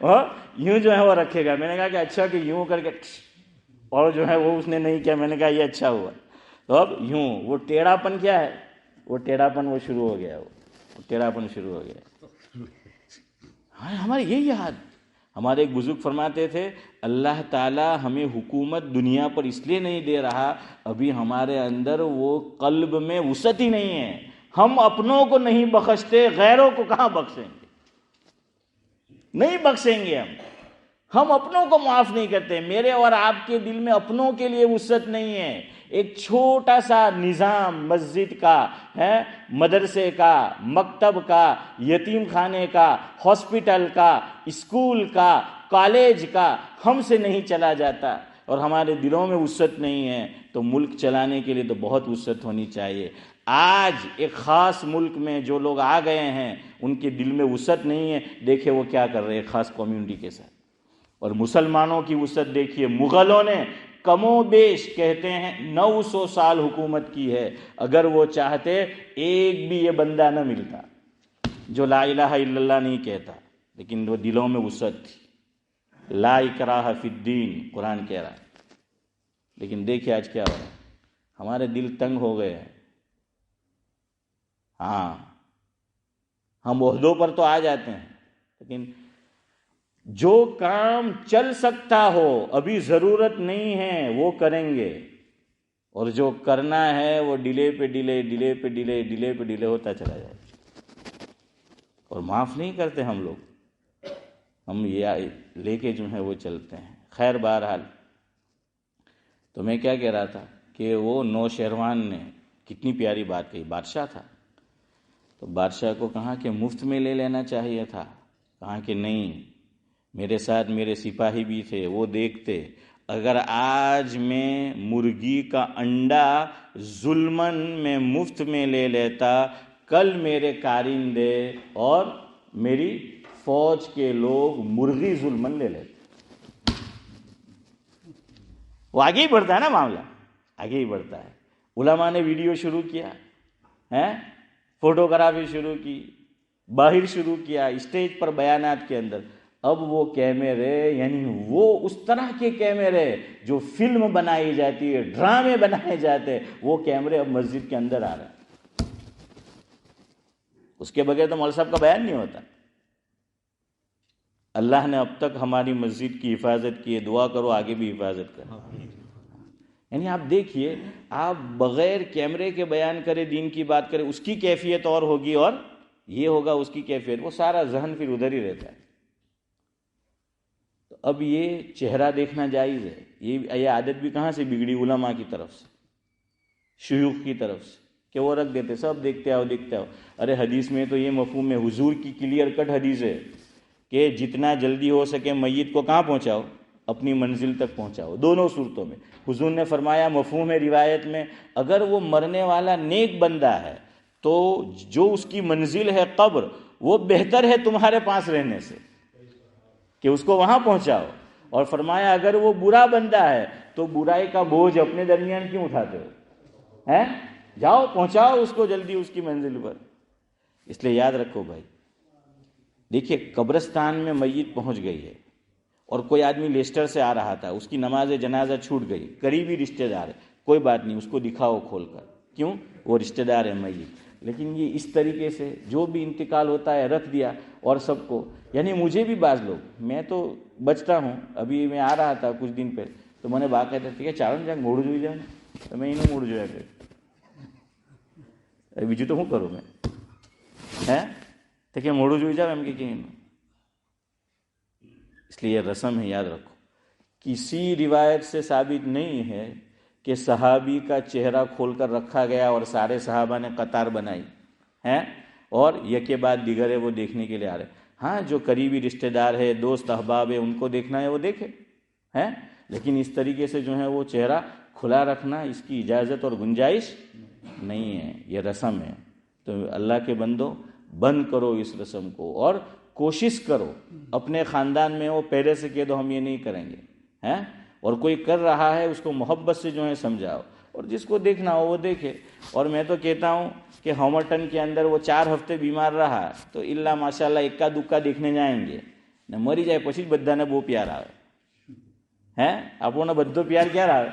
اور یوں جو ہے وہ رکھے گا. میں نے کہا کہ اچھا کہ یوں کر کے, اور جو ہے وہ اس نے نہیں کیا. میں نے کہا یہ اچھا ہوا. تو اب یوں وہ ٹیڑھا پن کیا ہے, وہ ٹیڑھا پن وہ شروع ہو گیا, وہ ٹیڑھا پن شروع ہو گیا. ہاں ہمارے یہی یاد. ہمارے ایک بزرگ فرماتے تھے اللہ تعالیٰ ہمیں حکومت دنیا پر اس لیے نہیں دے رہا, ابھی ہمارے اندر وہ قلب میں وسعت ہی نہیں ہے. ہم اپنوں کو نہیں بخشتے, غیروں کو کہاں بخشیں گے؟ نہیں بخشیں گے ہم اپنوں کو معاف نہیں کرتے. میرے اور آپ کے دل میں اپنوں کے لیے وسعت نہیں ہے. ایک چھوٹا سا نظام مسجد کا ہے, مدرسے کا, مکتب کا, یتیم خانے کا, ہاسپٹل کا, اسکول کا, کالج کا ہم سے نہیں چلا جاتا اور ہمارے دلوں میں وسعت نہیں ہے, تو ملک چلانے کے لیے تو بہت وسعت ہونی چاہیے. آج ایک خاص ملک میں جو لوگ آ گئے ہیں ان کے دل میں وسعت نہیں ہے. دیکھیں وہ کیا کر رہے ہیں خاص کمیونٹی کے ساتھ. اور مسلمانوں کی وسعت دیکھیے, مغلوں نے کم و بیش کہتے ہیں 900 سال حکومت کی ہے. اگر وہ چاہتے ایک بھی یہ بندہ نہ ملتا جو لا الہ الا اللہ نہیں کہتا, لیکن وہ دلوں میں وسعت تھی. لا اکراہ فی الدین قرآن کہہ رہا ہے. لیکن دیکھیے آج کیا ہو رہا ہے, ہمارے دل تنگ ہو گئے ہیں. ہاں ہم عہدوں پر تو آ جاتے ہیں, لیکن جو کام چل سکتا ہو ابھی ضرورت نہیں ہے وہ کریں گے, اور جو کرنا ہے وہ ڈیلے پہ ڈیلے ڈیلے پہ ڈیلے ڈیلے پہ ڈیلے ہوتا چلا جائے. اور معاف نہیں کرتے ہم لوگ, ہم یہ لے کے جو ہے وہ چلتے ہیں. خیر بہرحال, تو میں کیا کہہ رہا تھا کہ وہ نوشہروان نے کتنی پیاری بات کہی. بادشاہ تھا تو بادشاہ کو کہا کہ مفت میں لے لینا چاہیے تھا. کہا کہ نہیں, میرے ساتھ میرے سپاہی بھی تھے, وہ دیکھتے اگر آج میں مرغی کا انڈا ظلمن میں مفت میں لے لیتا, کل میرے کارندے اور میری فوج کے لوگ مرغی ظلمن لے لیتے. وہ آگے ہی بڑھتا ہے نا معاملہ, آگے ہی بڑھتا ہے. علماء نے ویڈیو شروع کیا ہے, فوٹوگرافی شروع کی, باہر شروع کیا, اسٹیج پر بیانات کے اندر. اب وہ کیمرے, یعنی وہ اس طرح کے کیمرے جو فلم بنائی جاتی ہے, ڈرامے بنائے جاتے, وہ کیمرے اب مسجد کے اندر آ رہے ہیں. اس کے بغیر تو مولوی صاحب کا بیان نہیں ہوتا. اللہ نے اب تک ہماری مسجد کی حفاظت کی ہے, دعا کرو آگے بھی حفاظت کرے. یعنی آپ دیکھیے, آپ بغیر کیمرے کے بیان کرے, دین کی بات کرے, اس کی کیفیت اور ہوگی اور یہ ہوگا اس کی کیفیت, وہ سارا ذہن پھر ادھر ہی رہتا ہے. تو اب یہ چہرہ دیکھنا جائز ہے. یہ عادت بھی کہاں سے بگڑی؟ علماء کی طرف سے, شیوخ کی طرف سے, کہ وہ رکھ دیتے سب دیکھتے آؤ دیکھتے آؤ. ارے حدیث میں تو یہ مفہوم ہے, حضور کی کلیئر کٹ حدیث ہے کہ جتنا جلدی ہو سکے میت کو کہاں پہنچاؤ؟ اپنی منزل تک پہنچاؤ. دونوں صورتوں میں حضور نے فرمایا, مفہوم ہے روایت میں, اگر وہ مرنے والا نیک بندہ ہے تو جو اس کی منزل ہے قبر, وہ بہتر ہے تمہارے پاس رہنے سے, کہ اس کو وہاں پہنچاؤ. اور فرمایا اگر وہ برا بندہ ہے تو برائی کا بوجھ اپنے درمیان کیوں اٹھاتے ہو, ہیں جاؤ پہنچاؤ اس کو جلدی اس کی منزل پر. اس لیے یاد رکھو بھائی, دیکھیے قبرستان میں میت پہنچ گئی ہے اور کوئی آدمی لیسٹر سے آ رہا تھا, اس کی نماز جنازہ چھوٹ گئی, قریبی رشتہ دار ہے, کوئی بات نہیں, اس کو دکھاؤ کھول کر, کیوں؟ وہ رشتہ دار ہے میت. لیکن یہ اس طریقے سے جو بھی انتقال ہوتا ہے رکھ دیا اور سب کو. یعنی مجھے بھی بعض لوگ, میں تو بچتا ہوں, ابھی میں آ رہا تھا کچھ دن پہلے تو میں نے باقاعدہ کہ چاروں جنگ موڑ جو جائے, تو میں انہوں موڑ جو ہے બીજું તો શું કરું મેં, હે તો કે મોડું જોઈ જાવ એમ કે اس لیے رسم ہے, یاد رکھو. کسی روایت سے ثابت نہیں ہے کہ صحابی کا چہرہ کھول کر رکھا گیا اور سارے صحابہ نے قطار بنائی ہیں اور یکے بعد دیگر ہے وہ دیکھنے کے لیے آ رہے. ہاں جو قریبی رشتہ دار ہے, دوست احباب ہے, ان کو دیکھنا ہے وہ دیکھے ہیں, لیکن اس طریقے سے جو ہے وہ چہرہ کھلا رکھنا, اس کی اجازت اور گنجائش نہیں ہے, یہ رسم ہے. تو اللہ کے بندو بند کرو اس رسم کو, اور کوشش کرو اپنے خاندان میں وہ پہلے سے کہہ دو ہم یہ نہیں کریں گے, ہیں, اور کوئی کر رہا ہے اس کو محبت سے جو ہے سمجھاؤ, اور جس کو دیکھنا ہو وہ دیکھے. اور میں تو کہتا ہوں کہ ہامرٹن کے اندر وہ 4 ہفتے بیمار رہا تو اللہ ماشاءاللہ اکا دکا دیکھنے جائیں گے, ને મરી જાય પછી જ બધાને બહુ પ્યાર આવે. હે, આપણને બધો પ્યાર ક્યારે આવે?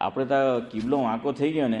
આપણે તો કિબલો વાંકો થઈ ગયો ને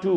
2,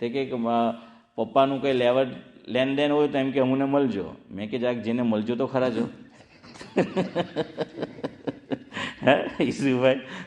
કે પપ્પાનું કંઈ લેન દેન હોય તો એમ કે અમને મળજો. મેં કે જાક જેને મળજો તો ખરા જો. ઈસુ ભાઈ,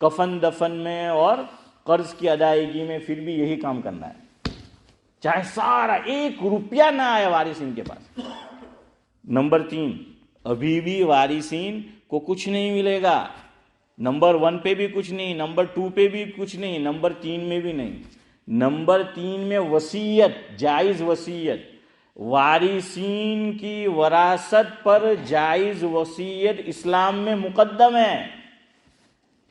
کفن دفن میں اور قرض کی ادائیگی میں پھر بھی یہی کام کرنا ہے، چاہے سارا 1 روپیہ نہ آئے وارثین کے پاس۔ نمبر 3، ابھی بھی وارثین کو کچھ نہیں ملے گا، نمبر 1 پہ بھی کچھ نہیں، نمبر 2 پہ بھی کچھ نہیں، نمبر 3 میں بھی نہیں۔ نمبر 3 میں وصیت، جائز وصیت، وارثین کی وراثت پر جائز وصیت اسلام میں مقدم ہے،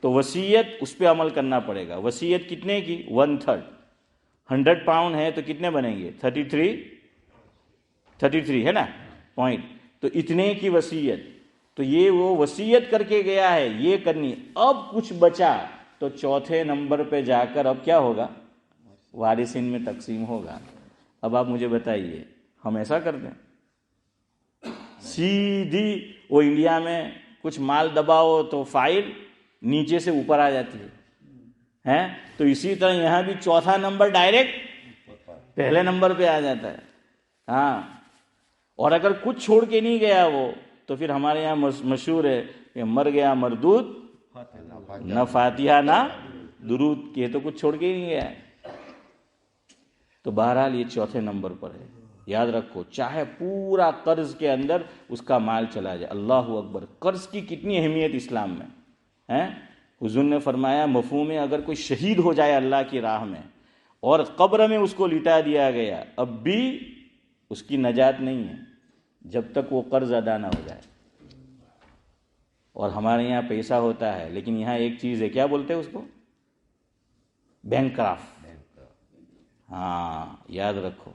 تو وصیت اس پہ عمل کرنا پڑے گا۔ وصیت کتنے کی؟ 1/3، 100 پاؤنڈ ہے تو کتنے بنیں گے؟ 33 ہے نا پوائنٹ، تو اتنے کی وصیت، تو یہ وہ وصیت کر کے گیا ہے، یہ کرنی۔ اب کچھ بچا تو چوتھے نمبر پہ جا کر اب کیا ہوگا؟ وارثین میں تقسیم ہوگا۔ اب آپ مجھے بتائیے، ہم ایسا کرتے ہیں سیدھی وہ انڈیا میں کچھ مال دباؤ تو فائل نیچے سے اوپر آ جاتی ہے، تو اسی طرح یہاں بھی چوتھا نمبر ڈائریکٹ پہلے نمبر پہ آ جاتا ہے۔ ہاں، اور اگر کچھ چھوڑ کے نہیں گیا وہ، تو پھر ہمارے یہاں مشہور ہے کہ مر گیا مردود، نہ فاتحہ نہ درود، کہ تو کچھ چھوڑ کے ہی نہیں گیا ہے۔ تو بہرحال یہ چوتھے نمبر پر ہے، یاد رکھو، چاہے پورا قرض کے اندر اس کا مال چلا جائے۔ اللہ اکبر، قرض کی کتنی اہمیت اسلام میں ہے۔ حضور نے فرمایا مفہوم ہے، اگر کوئی شہید ہو جائے اللہ کی راہ میں اور قبر میں اس کو لٹا دیا گیا، اب بھی اس کی نجات نہیں ہے جب تک وہ قرض ادا نہ ہو جائے۔ اور ہمارے یہاں پیسہ ہوتا ہے، لیکن یہاں ایک چیز ہے، کیا بولتے ہیں اس کو؟ Bank craft. ہاں، یاد رکھو،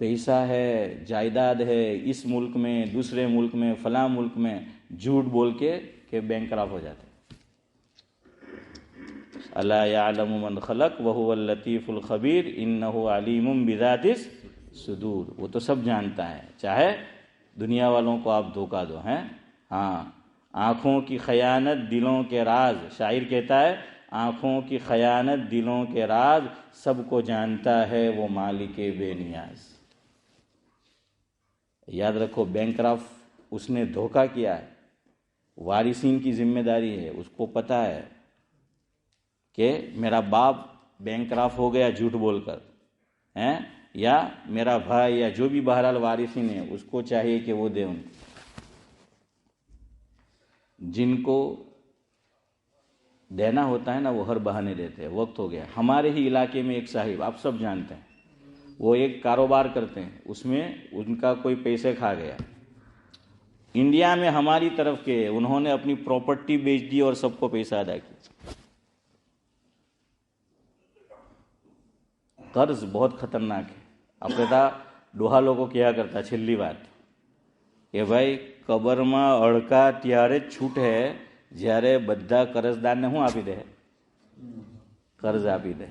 پیسہ ہے، جائیداد ہے، اس ملک میں، دوسرے ملک میں، فلاں ملک میں، جھوٹ بول کے کہ بینک کرافٹ ہو جاتے ہیں۔ الا یعلم من خلق وهو اللطیف الخبیر انہ علیم بذات الصدور، وہ تو سب جانتا ہے، چاہے دنیا والوں کو آپ دھوکہ دو ہیں۔ ہاں، آنکھوں کی خیانت دلوں کے راز، شاعر کہتا ہے آنکھوں کی خیانت دلوں کے راز، سب کو جانتا ہے وہ مالک بے نیاز۔ یاد رکھو، بینک کرافٹ اس نے دھوکہ کیا ہے، وارثین کی ذمہ داری ہے، اس کو پتہ ہے کہ میرا باپ بینک کرافٹ ہو گیا جھوٹ بول کر، یا میرا بھائی یا جو بھی بہرحال وارثین ہے، اس کو چاہیے کہ وہ دے ان کو۔ جن کو دینا ہوتا ہے نا، وہ ہر بہانے دیتے ہیں، وقت ہو گیا۔ ہمارے ہی علاقے میں ایک صاحب، آپ سب جانتے ہیں، وہ ایک کاروبار کرتے ہیں، اس میں ان کا کوئی پیسے کھا گیا، انڈیا میں ہماری طرف کے، انہوں نے اپنی پراپرٹی بیچ دی اور سب کو پیسہ ادا کیا۔ قرض بہت خطرناک ہے۔ اب کہتا ڈوہا لوگوں کیا کرتا چھلی بات کہ بھائی قبرما અડકા ત્યારે છૂટે જ્યારે બધા قرضدارને હું આપી દે قرض આપી دے۔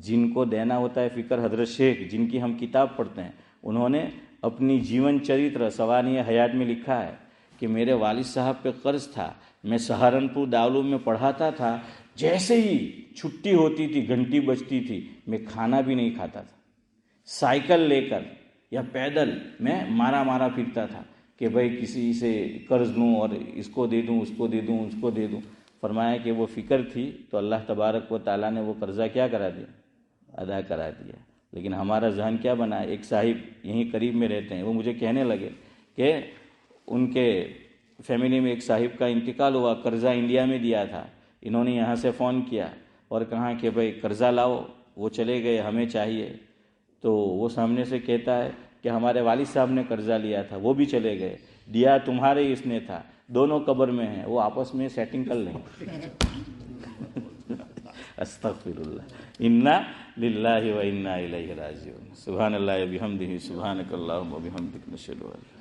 جن کو دینا ہوتا ہے فکر، حضرت شیخ جن کی ہم کتاب پڑھتے ہیں، انہوں نے اپنی جیون چرتر سوانح حیات میں لکھا ہے کہ میرے والد صاحب پہ قرض تھا، میں سہارنپور دارالعلوم میں پڑھاتا تھا، جیسے ہی چھٹی ہوتی تھی، گھنٹی بجتی تھی، میں کھانا بھی نہیں کھاتا تھا، سائیکل لے کر یا پیدل میں مارا پھرتا تھا کہ بھائی کسی سے قرض لوں اور اس کو دے دوں، اس کو دے دوں، اس کو دے دوں۔ فرمایا کہ وہ فکر تھی تو اللہ تبارک و تعالیٰ نے وہ قرضہ کیا کرا دیا؟ ادا کرا دیا۔ لیکن ہمارا ذہن کیا بنا ہے؟ ایک صاحب یہیں قریب میں رہتے ہیں، وہ مجھے کہنے لگے کہ ان کے فیملی میں ایک صاحب کا انتقال ہوا، قرضہ انڈیا میں دیا تھا، انہوں نے یہاں سے فون کیا اور کہا کہ بھائی قرضہ لاؤ، وہ چلے گئے، ہمیں چاہیے۔ تو وہ سامنے سے کہتا ہے کہ ہمارے والد صاحب نے قرضہ لیا تھا، وہ بھی چلے گئے، دیا تمہارے اس نے تھا، دونوں قبر میں ہیں، وہ آپس میں سیٹنگ کر لیں۔ استغفر اللہ، انا للہ و انا الیہ راجعون۔ سبحان اللہ و بحمدہ، سبحانک اللہم و بحمدک، نشہد ان لا